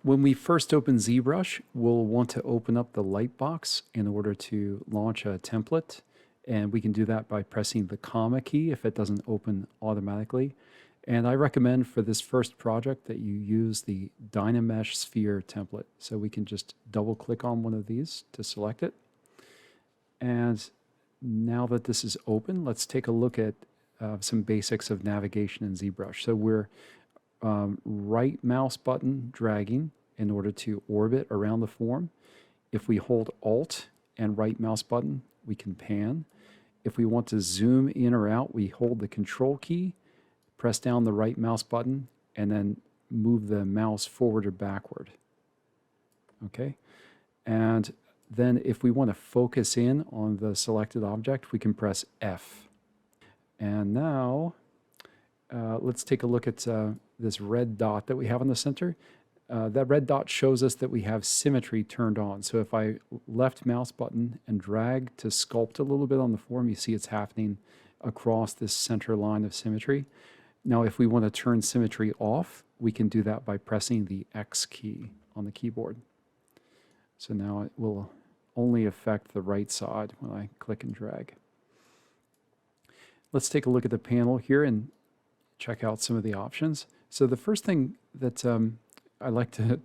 When we first open ZBrush, we'll want to open up the light box in order to launch a template. And we can do that by pressing the comma key if it doesn't open automatically. And I recommend for this first project that you use the dynamesh sphere template. So we can just double click on one of these to select it. And now that this is open, let's take a look at some basics of navigation in ZBrush. So we're right mouse button dragging in order to orbit around the form. If we hold Alt and right mouse button, we can pan. If we want to zoom in or out, we hold the Control key, press down the right mouse button, and then move the mouse forward or backward. Okay, and then if we want to focus in on the selected object, we can press F. And now let's take a look at this red dot that we have in the center. That red dot shows us that we have symmetry turned on. So if I left mouse button and drag to sculpt a little bit on the form, you see it's happening across this center line of symmetry. Now if we want to turn symmetry off, we can do that by pressing the X key on the keyboard. So now it will only affect the right side when I click and drag. Let's take a look at the panel here and check out some of the options. So the first thing that I like to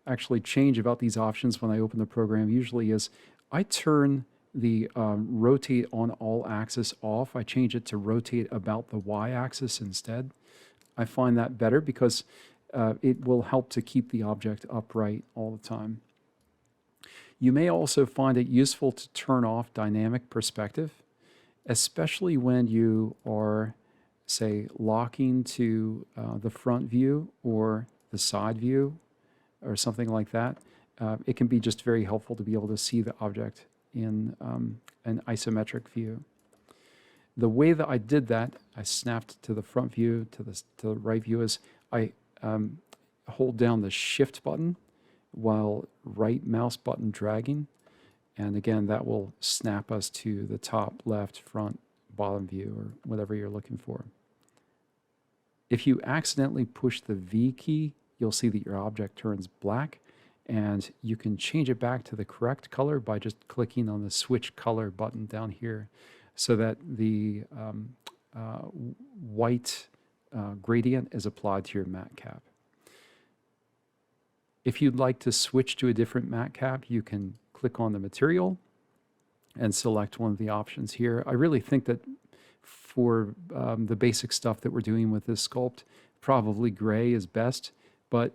actually change about these options when I open the program usually is I turn the rotate on all axis off. I change it to rotate about the y-axis instead. I find that better because it will help to keep the object upright all the time. You may also find it useful to turn off dynamic perspective, especially when you are, say, locking to the front view or the side view or something like that. It can be just very helpful to be able to see the object in an isometric view. The way that I did that, I snapped to the front view, to the right view, is I hold down the Shift button while right mouse button dragging. And again, that will snap us to the top, left, front, bottom view, or whatever you're looking for. If you accidentally push the V key, you'll see that your object turns black, and you can change it back to the correct color by just clicking on the Switch Color button down here so that the white gradient is applied to your matte cap. If you'd like to switch to a different matte cap, you can click on the material and select one of the options here. I really think that for the basic stuff that we're doing with this sculpt, probably gray is best, but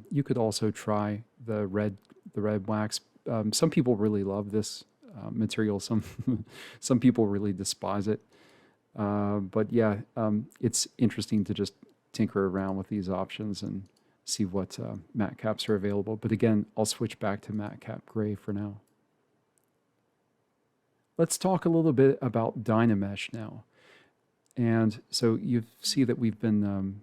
you could also try the red wax. Some people really love this material. Some people really despise it. But yeah, it's interesting to just tinker around with these options and see what matte caps are available. But again, I'll switch back to matte cap gray for now. Let's talk a little bit about dynamesh now. And so you see that we've been,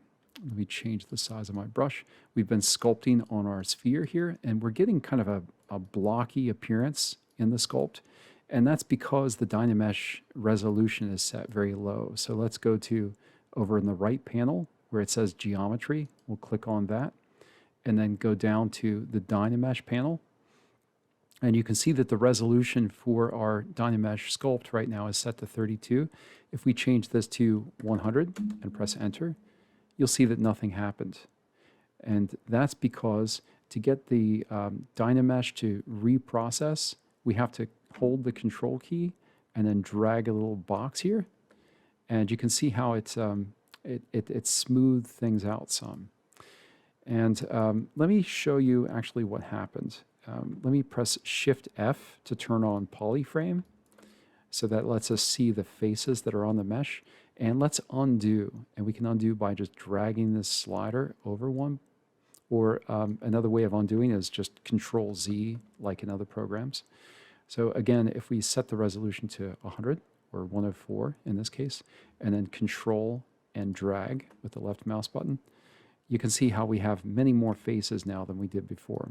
let me change the size of my brush. We've been sculpting on our sphere here, and we're getting kind of a blocky appearance in the sculpt. And that's because the dynamesh resolution is set very low. So let's go to over in the right panel where it says geometry. We'll click on that and then go down to the dynamesh panel. And you can see that the resolution for our dynamesh sculpt right now is set to 32. If we change this to 100 and press enter, you'll see that nothing happened. And that's because to get the dynamesh to reprocess, we have to hold the control key and then drag a little box here. And you can see how it smoothed things out some. And let me show you actually what happened. Let me press Shift F to turn on polyframe. So that lets us see the faces that are on the mesh. And let's undo. And we can undo by just dragging this slider over one. Or another way of undoing is just Control Z, like in other programs. So again, if we set the resolution to 100, or 104 in this case, and then Control and drag with the left mouse button, you can see how we have many more faces now than we did before.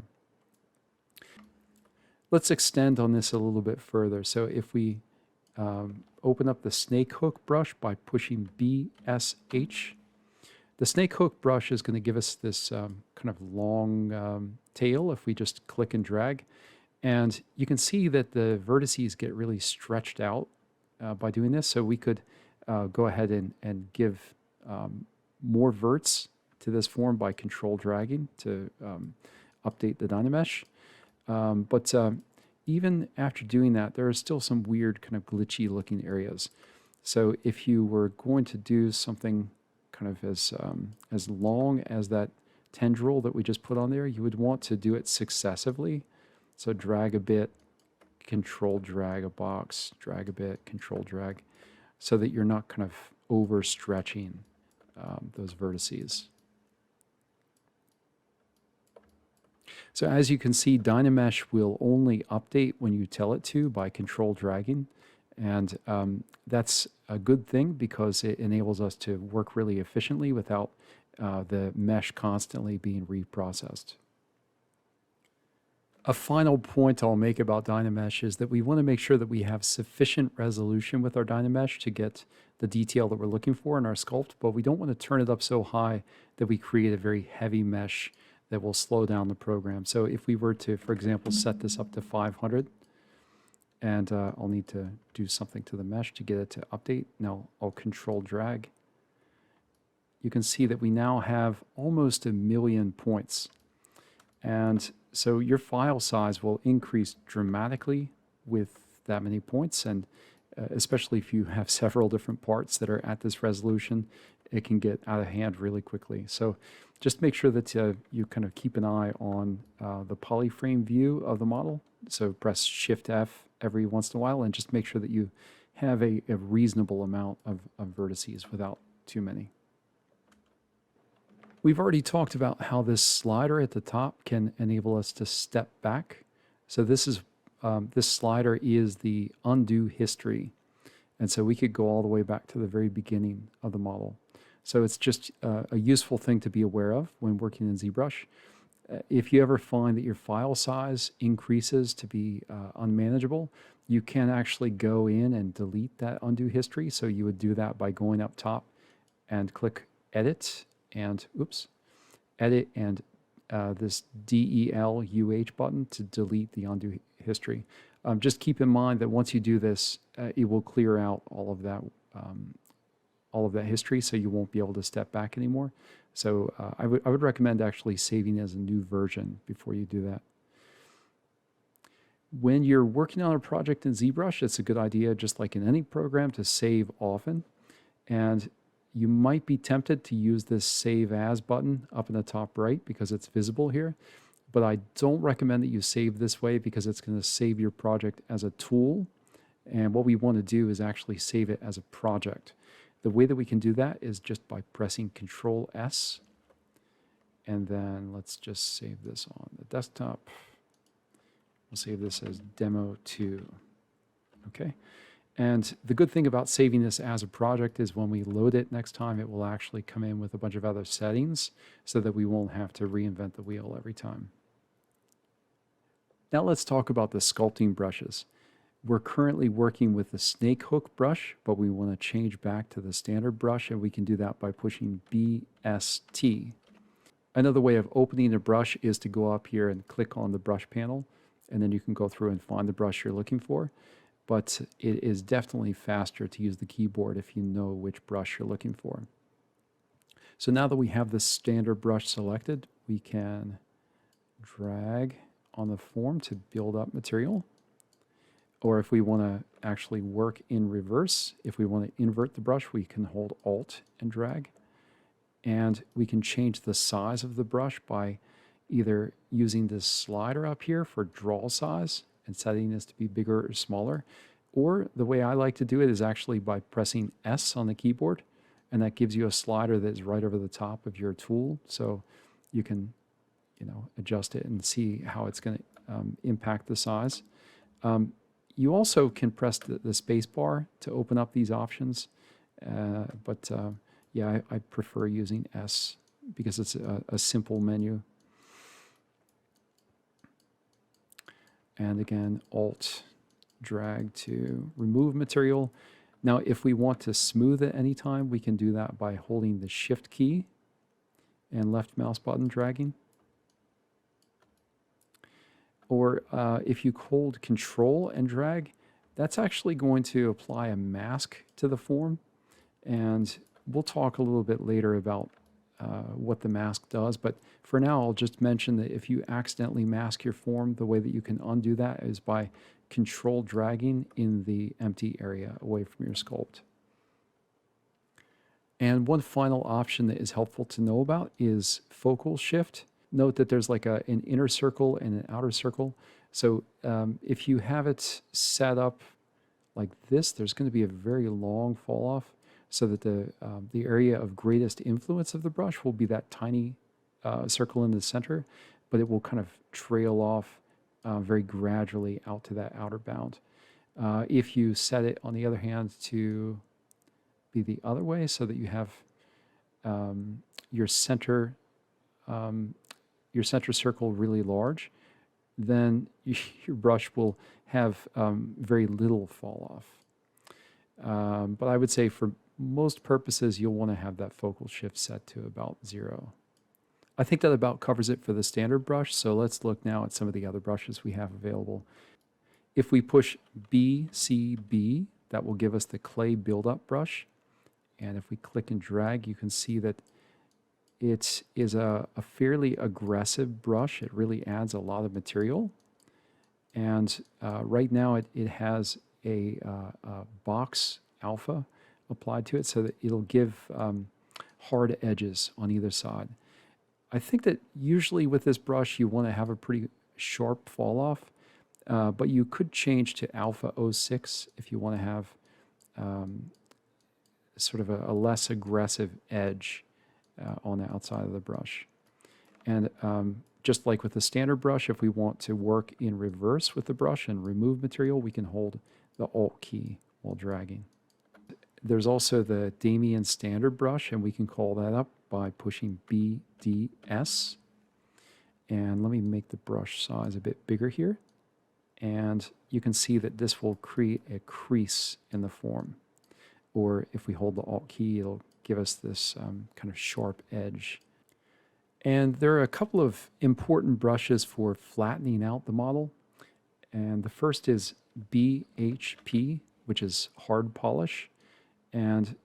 Let's extend on this a little bit further. So if we open up the snake hook brush by pushing BSH, the snake hook brush is going to give us this kind of long tail if we just click and drag. And you can see that the vertices get really stretched out by doing this. So we could go ahead and give more verts to this form by control dragging to update the dynamesh. But even after doing that, there are still some weird kind of glitchy looking areas. So if you were going to do something kind of as long as that tendril that we just put on there, you would want to do it successively. So drag a bit, control drag a box, drag a bit, control drag, so that you're not kind of overstretching those vertices. So as you can see, dynamesh will only update when you tell it to by control dragging. And that's a good thing because it enables us to work really efficiently without the mesh constantly being reprocessed. A final point I'll make about dynamesh is that we want to make sure that we have sufficient resolution with our dynamesh to get the detail that we're looking for in our sculpt, but we don't want to turn it up so high that we create a very heavy mesh that will slow down the program. So if we were to, for example, set this up to 500, and I'll need to do something to the mesh to get it to update. Now I'll control drag. You can see that we now have almost 1 million points. And so your file size will increase dramatically with that many points, and especially if you have several different parts that are at this resolution, it can get out of hand really quickly. So just make sure that you kind of keep an eye on the polyframe view of the model. So press Shift F every once in a while and just make sure that you have a reasonable amount of vertices without too many. We've already talked about how this slider at the top can enable us to step back. So this slider is the undo history. And so we could go all the way back to the very beginning of the model. So it's just a useful thing to be aware of when working in ZBrush. If you ever find that your file size increases to be unmanageable, you can actually go in and delete that undo history. So you would do that by going up top and click Edit and, Edit and this DELUH button to delete the undo history. Just keep in mind that once you do this, it will clear out all of that history, so you won't be able to step back anymore. So I would recommend actually saving as a new version before you do that. When you're working on a project in ZBrush, it's a good idea, just like in any program, to save often. And you might be tempted to use this Save As button up in the top right because it's visible here. But I don't recommend that you save this way because it's going to save your project as a tool. And what we want to do is actually save it as a project. The way that we can do that is just by pressing Control S. And then let's just save this on the desktop. We'll save this as Demo 2. Okay. And the good thing about saving this as a project is when we load it next time, it will actually come in with a bunch of other settings so that we won't have to reinvent the wheel every time. Now let's talk about the sculpting brushes. We're currently working with the snake hook brush, but we want to change back to the standard brush, and we can do that by pushing BST. Another way of opening a brush is to go up here and click on the brush panel, and then you can go through and find the brush you're looking for. But it is definitely faster to use the keyboard if you know which brush you're looking for. So now that we have the standard brush selected, we can drag on the form to build up material. Or if we want to actually work in reverse, if we want to invert the brush, we can hold Alt and drag. And we can change the size of the brush by either using this slider up here for draw size and setting this to be bigger or smaller. Or the way I like to do it is actually by pressing S on the keyboard, and that gives you a slider that is right over the top of your tool. So you can, adjust it and see how it's going to impact the size. You also can press the space bar to open up these options. Yeah, I prefer using S because it's a simple menu. And again, Alt, drag to remove material. Now, if we want to smooth it anytime, we can do that by holding the Shift key and left mouse button dragging. Or if you hold Control and drag, that's actually going to apply a mask to the form. And we'll talk a little bit later about what the mask does. But for now, I'll just mention that if you accidentally mask your form, the way that you can undo that is by Control dragging in the empty area away from your sculpt. And one final option that is helpful to know about is focal shift. Note that there's like an inner circle and an outer circle. So if you have it set up like this, there's going to be a very long fall off, so that the area of greatest influence of the brush will be that tiny circle in the center, but it will kind of trail off very gradually out to that outer bound. If you set it, on the other hand, to be the other way, so that you have your center circle really large, then your brush will have very little fall off. But I would say for most purposes, you'll want to have that focal shift set to about 0. I think that about covers it for the standard brush, so let's look now at some of the other brushes we have available. If we push BCB, that will give us the clay buildup brush. And if we click and drag, you can see that it is a fairly aggressive brush. It really adds a lot of material. And right now it has a box alpha applied to it, so that it'll give hard edges on either side. I think that usually with this brush you want to have a pretty sharp fall off, but you could change to alpha 06 if you want to have sort of a less aggressive edge on the outside of the brush. And just like with the standard brush, if we want to work in reverse with the brush and remove material, we can hold the Alt key while dragging. There's also the Damien standard brush, and we can call that up by pushing BDS. And let me make the brush size a bit bigger here. And you can see that this will create a crease in the form. Or if we hold the Alt key, it'll give us this kind of sharp edge. And there are a couple of important brushes for flattening out the model. And the first is BHP, which is hard polish. And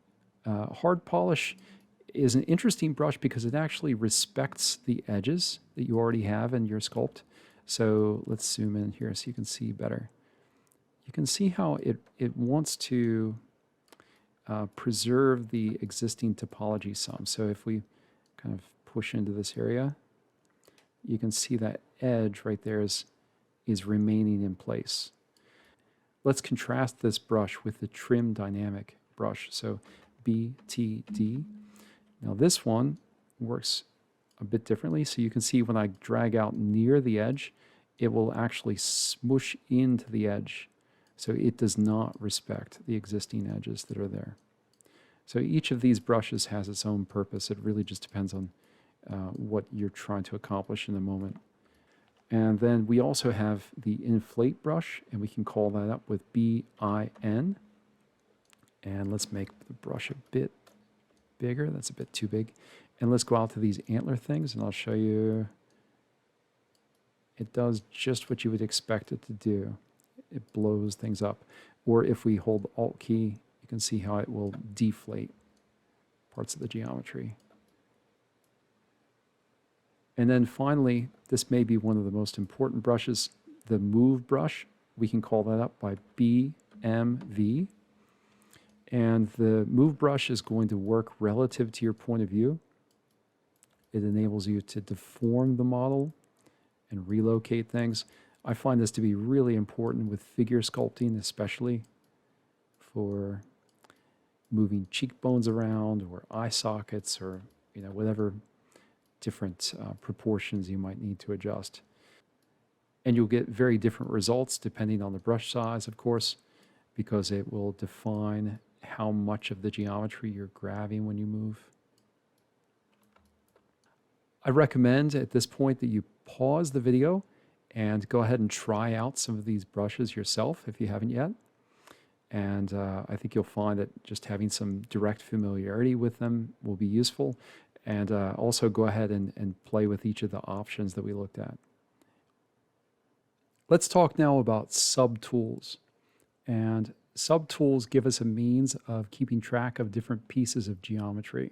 hard polish is an interesting brush because it actually respects the edges that you already have in your sculpt. So let's zoom in here so you can see better. You can see how it wants to preserve the existing topology some. So if we kind of push into this area, you can see that edge right there is remaining in place. Let's contrast this brush with the trim dynamic brush. So BTD. Now this one works a bit differently. So you can see when I drag out near the edge, it will actually smoosh into the edge. So it does not respect the existing edges that are there. So each of these brushes has its own purpose. It really just depends on what you're trying to accomplish in the moment. And then we also have the inflate brush, and we can call that up with BIN. And let's make the brush a bit bigger. That's a bit too big. And let's go out to these antler things, and I'll show you. It does just what you would expect it to do. It blows things up. Or if we hold the Alt key, you can see how it will deflate parts of the geometry. And then finally, this may be one of the most important brushes, the move brush. We can call that up by BMV. And the move brush is going to work relative to your point of view. It enables you to deform the model and relocate things. I find this to be really important with figure sculpting, especially for moving cheekbones around or eye sockets or whatever different proportions you might need to adjust. And you'll get very different results depending on the brush size, of course, because it will define how much of the geometry you're grabbing when you move. I recommend at this point that you pause the video and go ahead and try out some of these brushes yourself if you haven't yet. And I think you'll find that just having some direct familiarity with them will be useful. And also go ahead and play with each of the options that we looked at. Let's talk now about subtools. And subtools give us a means of keeping track of different pieces of geometry.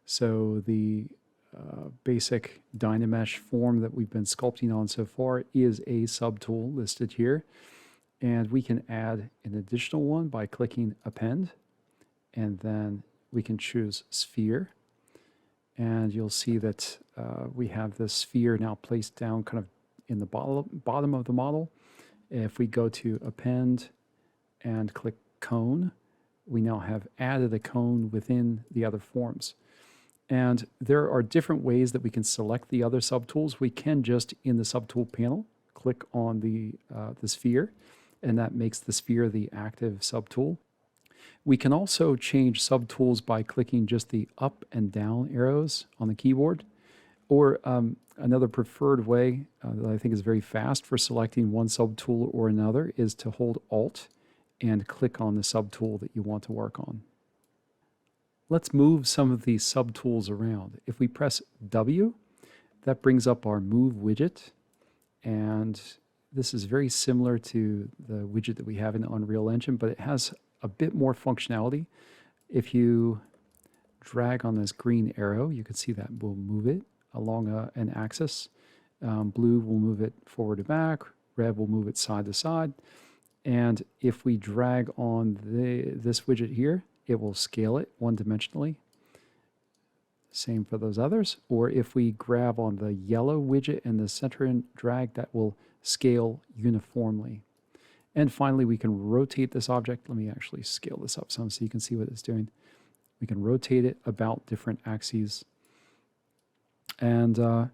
So the basic dynamesh form that we've been sculpting on so far is a subtool listed here. And we can add an additional one by clicking Append, and then we can choose Sphere. And you'll see that we have this sphere now placed down kind of in the bottom of the model. If we go to Append and click Cone, we now have added a cone within the other forms. And there are different ways that we can select the other subtools. We can just, in the subtool panel, click on the sphere, and that makes the sphere the active subtool. We can also change subtools by clicking just the up and down arrows on the keyboard. Or another preferred way that I think is very fast for selecting one subtool or another is to hold Alt and click on the subtool that you want to work on. Let's move some of these subtools around. If we press W, that brings up our Move widget. And this is very similar to the widget that we have in Unreal Engine, but it has a bit more functionality. If you drag on this green arrow, you can see that we'll move it along an axis. Blue will move it forward to back. Red will move it side to side. And if we drag on this widget here, it will scale it one-dimensionally. Same for those others. Or if we grab on the yellow widget in the center and drag, that will scale uniformly. And finally, we can rotate this object. Let me actually scale this up some so you can see what it's doing. We can rotate it about different axes. And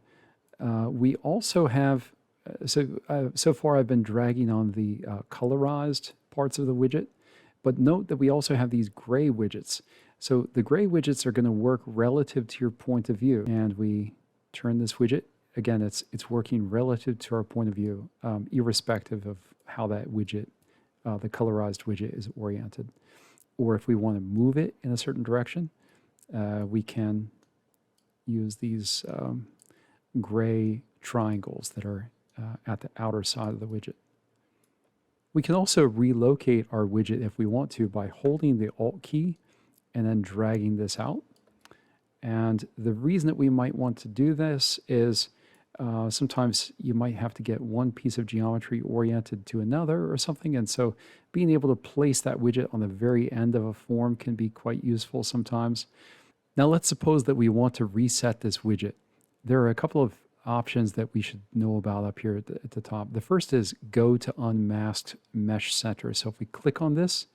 we also have, so far I've been dragging on the colorized parts of the widget, but note that we also have these gray widgets. So the gray widgets are going to work relative to your point of view. And we turn this widget. Again, it's working relative to our point of view, irrespective of how that widget, the colorized widget, is oriented. Or if we want to move it in a certain direction, we can use these gray triangles that are at the outer side of the widget. We can also relocate our widget if we want to by holding the Alt key and then dragging this out. And the reason that we might want to do this is sometimes you might have to get one piece of geometry oriented to another or something. And so being able to place that widget on the very end of a form can be quite useful sometimes. Now let's suppose that we want to reset this widget. There are a couple of options that we should know about up here at the top. The first is go to unmasked mesh center. So if we click on this,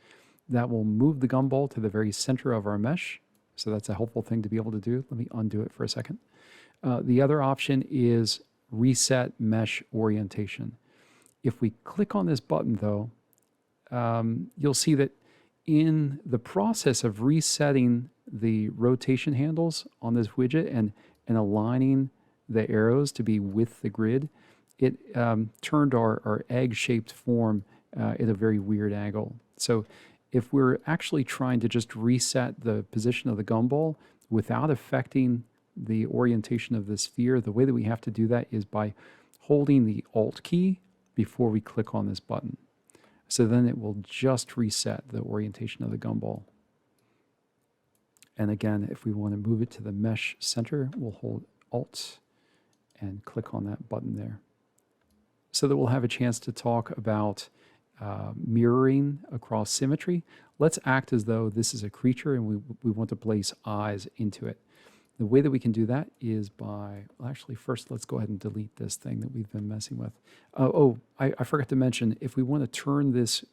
that will move the gumball to the very center of our mesh. So that's a helpful thing to be able to do. Let me undo it for a second. The other option is reset mesh orientation. If we click on this button though, you'll see that in the process of resetting the rotation handles on this widget and aligning the arrows to be with the grid, it turned our egg-shaped form at a very weird angle. So if we're actually trying to just reset the position of the gumball without affecting the orientation of the sphere, the way that we have to do that is by holding the Alt key before we click on this button. So then it will just reset the orientation of the gumball. And again, if we want to move it to the mesh center, we'll hold Alt and click on that button there. So that we'll have a chance to talk about mirroring across symmetry. Let's act as though this is a creature and we want to place eyes into it. The way that we can do that is by, well, actually first let's go ahead and delete this thing that we've been messing with. I forgot to mention, if we want to turn this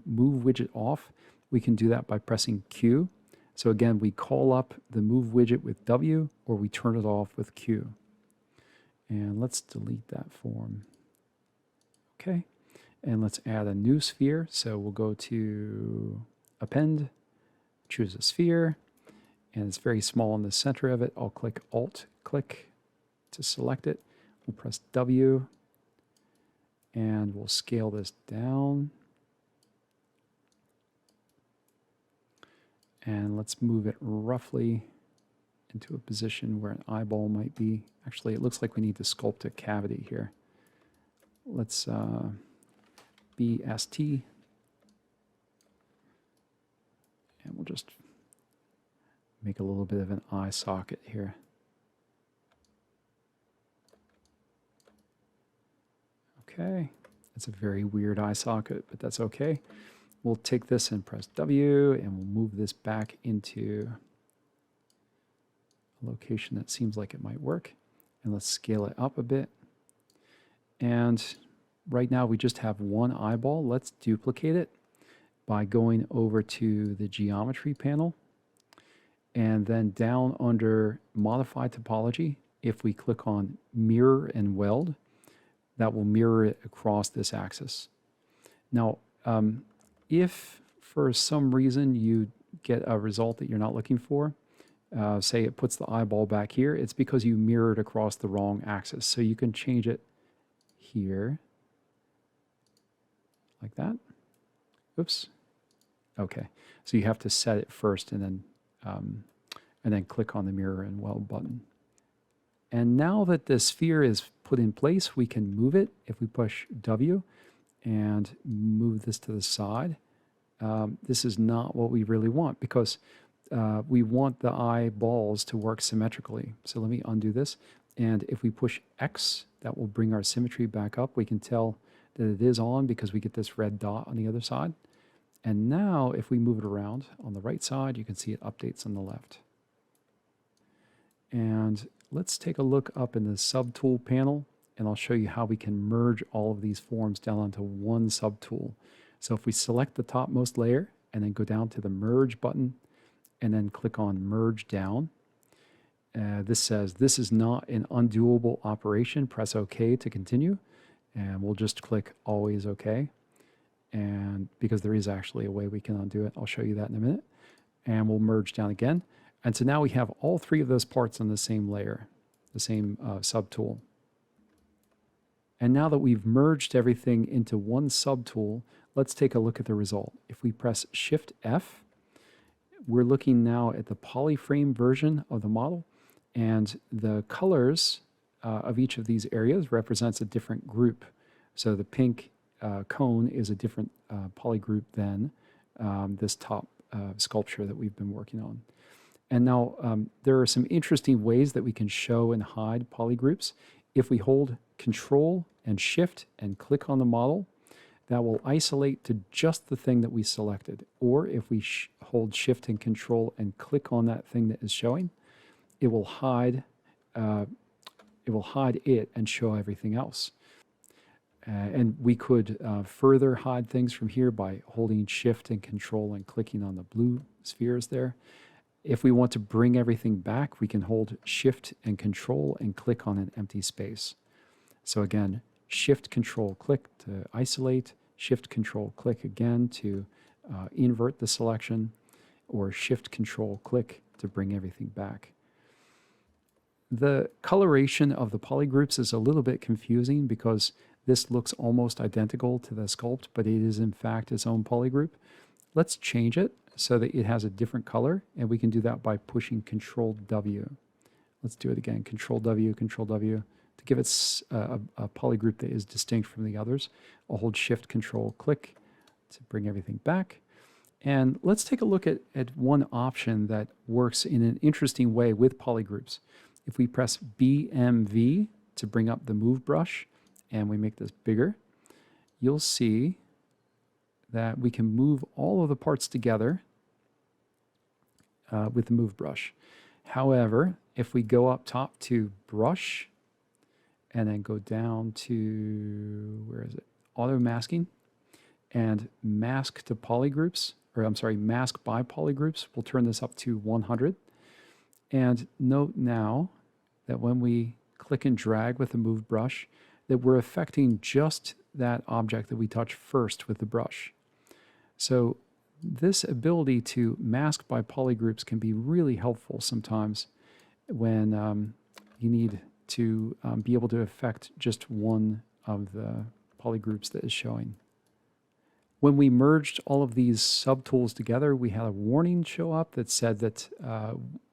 move widget off, we can do that by pressing Q. So again, we call up the move widget with W, or we turn it off with Q. And let's delete that form. Okay, and let's add a new sphere. So we'll go to Append, choose a sphere, and it's very small in the center of it. I'll click Alt-click to select it. We'll press W, and we'll scale this down. And let's move it roughly into a position where an eyeball might be. Actually, it looks like we need to sculpt a cavity here. Let's BST. And we'll just make a little bit of an eye socket here. Okay, it's a very weird eye socket, but that's okay. We'll take this and press W, and we'll move this back into a location that seems like it might work. And let's scale it up a bit. And right now we just have one eyeball. Let's duplicate it by going over to the geometry panel. And then down under Modify Topology, if we click on Mirror and Weld, that will mirror it across this axis. Now, if for some reason you get a result that you're not looking for, say it puts the eyeball back here, it's because you mirrored across the wrong axis. So you can change it here, like that. Oops. Okay. So you have to set it first and then click on the mirror and weld button. And now that the sphere is put in place, we can move it if we push W and move this to the side. This is not what we really want because we want the eyeballs to work symmetrically. So let me undo this. And if we push X, that will bring our symmetry back up. We can tell that it is on because we get this red dot on the other side. And now if we move it around on the right side, you can see it updates on the left. And let's take a look up in the subtool panel, and I'll show you how we can merge all of these forms down onto one subtool. So if we select the topmost layer and then go down to the merge button and then click on merge down, this says this is not an undoable operation. Press OK to continue, and we'll just click always OK. And because there is actually a way we can undo it, I'll show you that in a minute. And we'll merge down again. And so now we have all three of those parts on the same layer, the same subtool. And now that we've merged everything into one subtool, let's take a look at the result. If we press Shift F, we're looking now at the polyframe version of the model, and the colors of each of these areas represents a different group. So the pink cone is a different polygroup than this top sculpture that we've been working on. And now there are some interesting ways that we can show and hide polygroups. If we hold Control and Shift and click on the model, that will isolate to just the thing that we selected. Or if we hold Shift and Control and click on that thing that is showing, it will hide it and show everything else. And we could further hide things from here by holding Shift and Control and clicking on the blue spheres there. If we want to bring everything back, we can hold Shift and Control and click on an empty space. So again, Shift Control click to isolate, Shift Control click again to invert the selection, or Shift Control click to bring everything back. The coloration of the polygroups is a little bit confusing because this looks almost identical to the sculpt, but it is in fact its own polygroup. Let's change it so that it has a different color, and we can do that by pushing Control W. Let's do it again, Control W, to give it a polygroup that is distinct from the others. I'll hold Shift Control click to bring everything back. And let's take a look at one option that works in an interesting way with polygroups. If we press BMV to bring up the move brush, and we make this bigger, you'll see that we can move all of the parts together with the move brush. However, if we go up top to brush and then go down to, where is it? Automasking and mask to polygroups, or I'm sorry, mask by polygroups, we'll turn this up to 100. And note now that when we click and drag with the move brush, that we're affecting just that object that we touch first with the brush. So this ability to mask by polygroups can be really helpful sometimes when you need to be able to affect just one of the polygroups that is showing. When we merged all of these subtools together, we had a warning show up that said that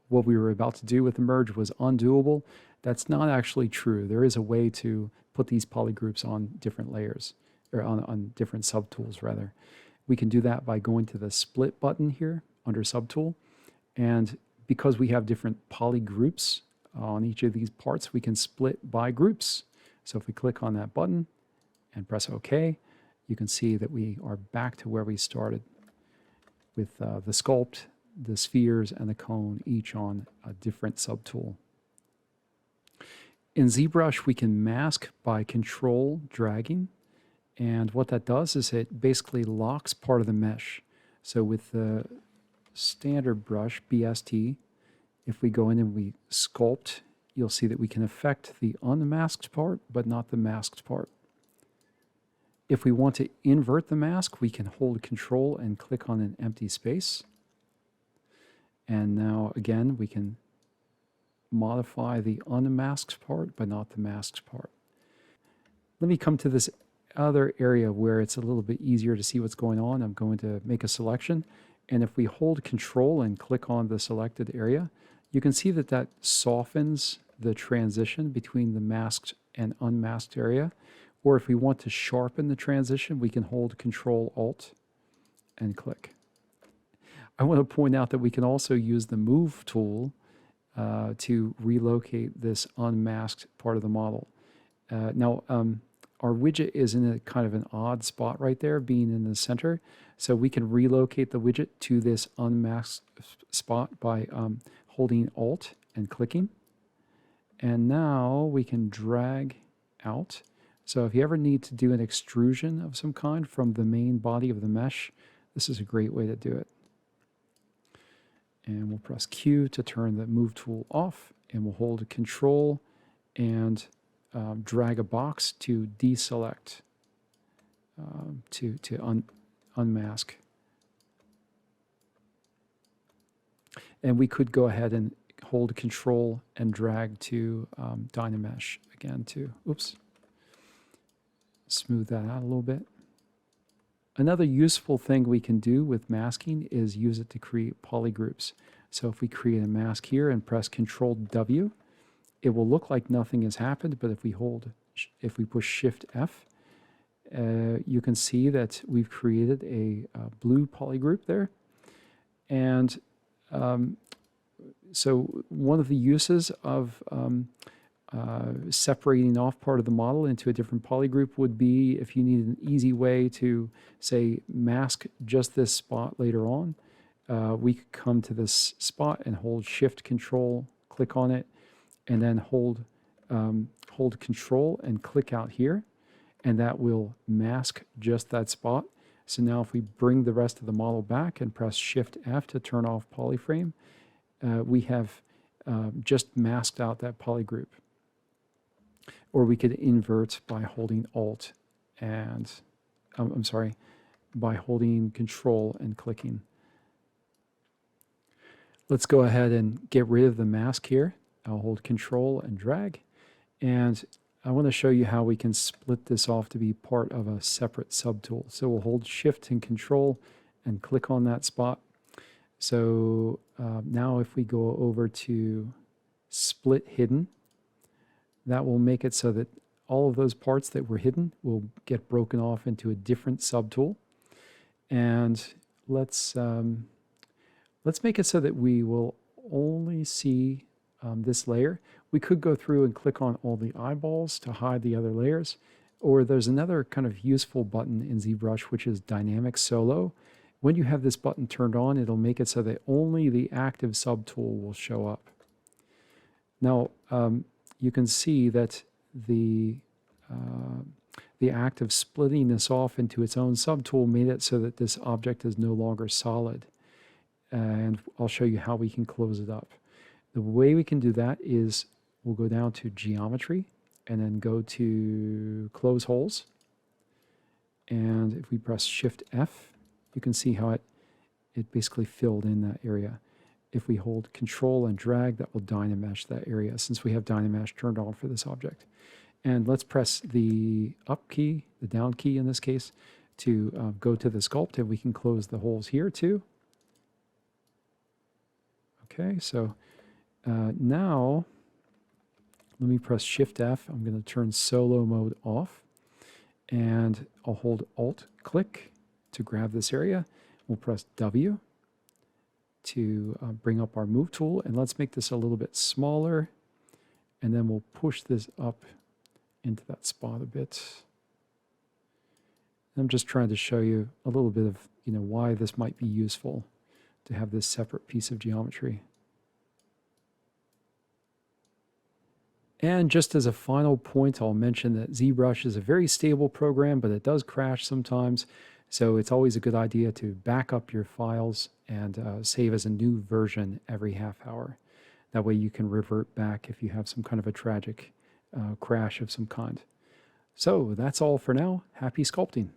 what we were about to do with the merge was undoable. That's not actually true. There is a way to put these polygroups on different layers. or on different subtools rather. We can do that by going to the split button here under subtool. And because we have different polygroups on each of these parts, we can split by groups. So if we click on that button and press OK, you can see that we are back to where we started with the sculpt, the spheres, and the cone, each on a different subtool. In ZBrush, we can mask by control dragging. And what that does is it basically locks part of the mesh. So with the standard brush, BST, if we go in and we sculpt, you'll see that we can affect the unmasked part, but not the masked part. If we want to invert the mask, we can hold Control and click on an empty space. And now, again, we can modify the unmasked part, but not the masked part. Let me come to this other area where it's a little bit easier to see what's going on. I'm going to make a selection. And if we hold Control and click on the selected area, you can see that that softens the transition between the masked and unmasked area. Or if we want to sharpen the transition, we can hold Control-Alt and click. I want to point out that we can also use the Move tool to relocate this unmasked part of the model. Now, our widget is in a kind of an odd spot right there, being in the center. So we can relocate the widget to this unmasked spot by holding Alt and clicking. And now we can drag out. So if you ever need to do an extrusion of some kind from the main body of the mesh, this is a great way to do it. And we'll press Q to turn the Move tool off, and we'll hold Control and drag a box to deselect, to unmask. And we could go ahead and hold Control and drag to dynamesh again to, oops, smooth that out a little bit. Another useful thing we can do with masking is use it to create polygroups. So if we create a mask here and press Control W, it will look like nothing has happened, but if we push Shift F, you can see that we've created a blue polygroup there. And so one of the uses of separating off part of the model into a different polygroup would be if you need an easy way to, say, mask just this spot later on. We could come to this spot and hold Shift Control, click on it, and then hold Control and click out here, and that will mask just that spot. So now if we bring the rest of the model back and press Shift F to turn off polyframe, we have just masked out that polygroup. Or we could invert by holding Alt and, by holding Control and clicking. Let's go ahead and get rid of the mask here. I'll hold Control and drag. And I want to show you how we can split this off to be part of a separate subtool. So we'll hold Shift and Control and click on that spot. So now if we go over to Split Hidden, that will make it so that all of those parts that were hidden will get broken off into a different subtool. And let's make it so that we will only see this layer. We could go through and click on all the eyeballs to hide the other layers, or there's another kind of useful button in ZBrush, which is Dynamic Solo. When you have this button turned on, it'll make it so that only the active subtool will show up. Now, you can see that the act of splitting this off into its own subtool made it so that this object is no longer solid. And I'll show you how we can close it up. The way we can do that is we'll go down to Geometry and then go to Close Holes. And if we press Shift F, you can see how it basically filled in that area. If we hold Control and drag, that will dynamesh that area, since we have dynamesh turned on for this object. And let's press the up key, the down key in this case, to go to the sculpt, and we can close the holes here too. Okay, so now let me press Shift F. I'm going to turn solo mode off. And I'll hold Alt-click to grab this area. We'll press W to bring up our move tool, and let's make this a little bit smaller, and then we'll push this up into that spot a bit. I'm just trying to show you a little bit of why this might be useful to have this separate piece of geometry. And just as a final point, I'll mention that Zbrush is a very stable program, but it does crash sometimes. So it's always a good idea to back up your files and save as a new version every half hour. That way you can revert back if you have some kind of a tragic crash of some kind. So that's all for now. Happy sculpting.